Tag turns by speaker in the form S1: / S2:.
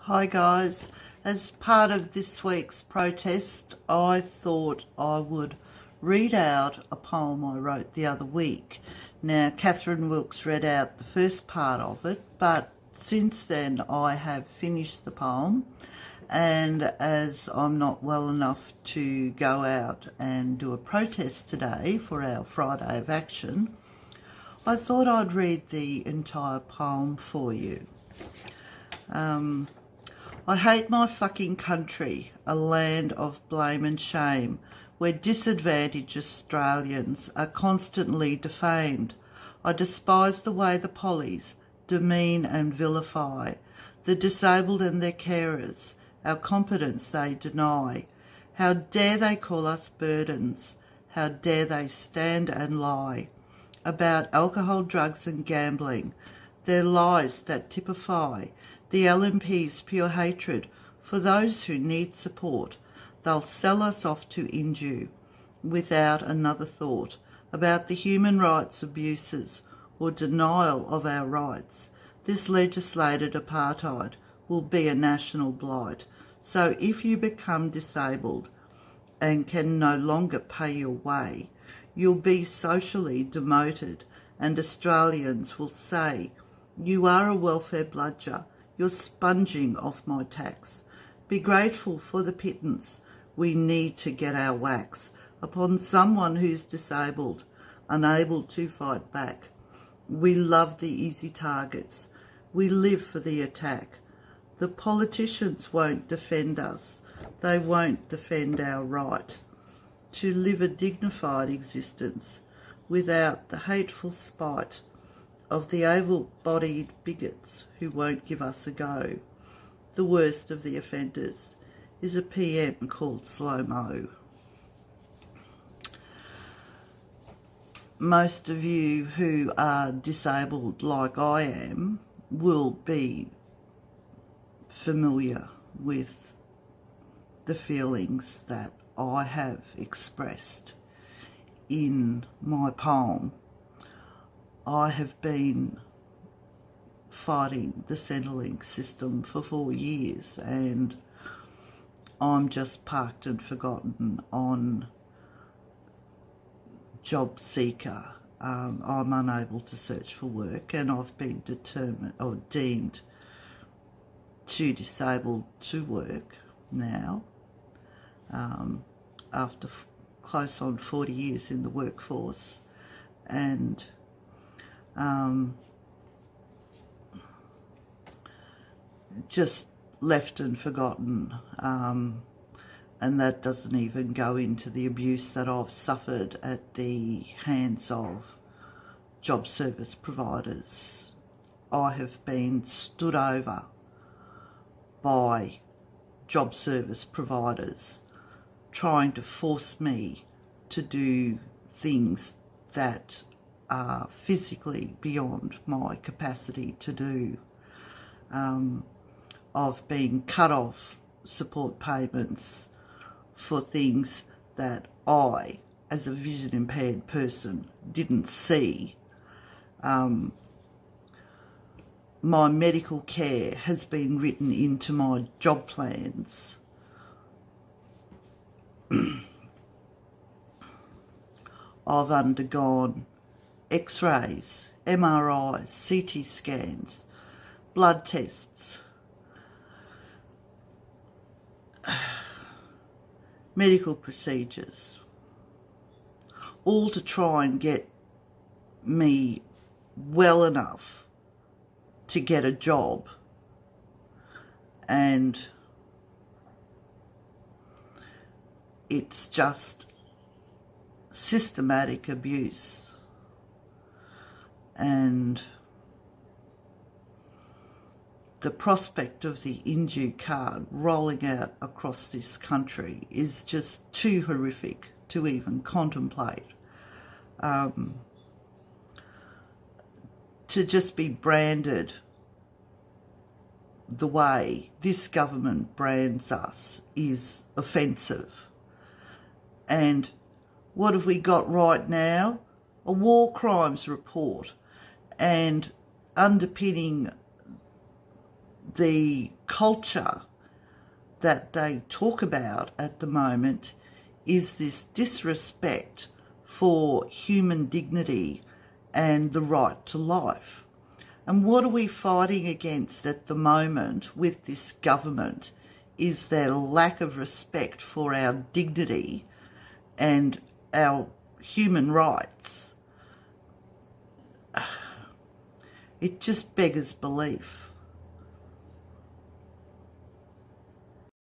S1: Hi guys, as part of this week's protest, I thought I would read out a poem I wrote the other week. Now, Catherine Wilkes read out the first part of it, but since then I have finished the poem, and as I'm not well enough to go out and do a protest today for our Friday of Action, I thought I'd read the entire poem for you. I hate my fucking country, a land of blame and shame, where disadvantaged Australians are constantly defamed. I despise the way the pollies demean and vilify the disabled and their carers. Our competence they deny. How dare they call us burdens? How dare they stand and lie about alcohol, drugs and gambling, their lies that typify the LNP's pure hatred for those who need support. They'll sell us off to injure without another thought about the human rights abuses or denial of our rights. This legislated apartheid will be a national blight. So if you become disabled and can no longer pay your way, you'll be socially demoted, and Australians will say, "You are a welfare bludger. You're sponging off my tax." Be grateful for the pittance. We need to get our wax upon someone who's disabled, unable to fight back. We love the easy targets. We live for the attack. The politicians won't defend us. They won't defend our right to live a dignified existence without the hateful spite of the able-bodied bigots who won't give us a go. The worst of the offenders is a PM called Slow Mo. Most of you who are disabled like I am will be familiar with the feelings that I have expressed in my poem. I have been fighting the Centrelink system for 4 years, and I'm just parked and forgotten on Job Seeker. I'm unable to search for work, and I've been determined or deemed too disabled to work now, after close on 40 years in the workforce, and just left and forgotten, and that doesn't even go into the abuse that I've suffered at the hands of job service providers. I have been stood over by job service providers trying to force me to do things that are physically beyond my capacity to do. I've been cut off support payments for things that I, as a vision impaired person, didn't see. My medical care has been written into my job plans. I've undergone X-rays, MRIs, CT scans, blood tests, medical procedures, all to try and get me well enough to get a job. And it's just systematic abuse. And the prospect of the Inju card rolling out across this country is just too horrific to even contemplate. To just be branded the way this government brands us is offensive. And what have we got right now? A war crimes report, and underpinning the culture that they talk about at the moment is this disrespect for human dignity and the right to life. And what are we fighting against at the moment with this government is their lack of respect for our dignity and our human rights. It just beggars belief.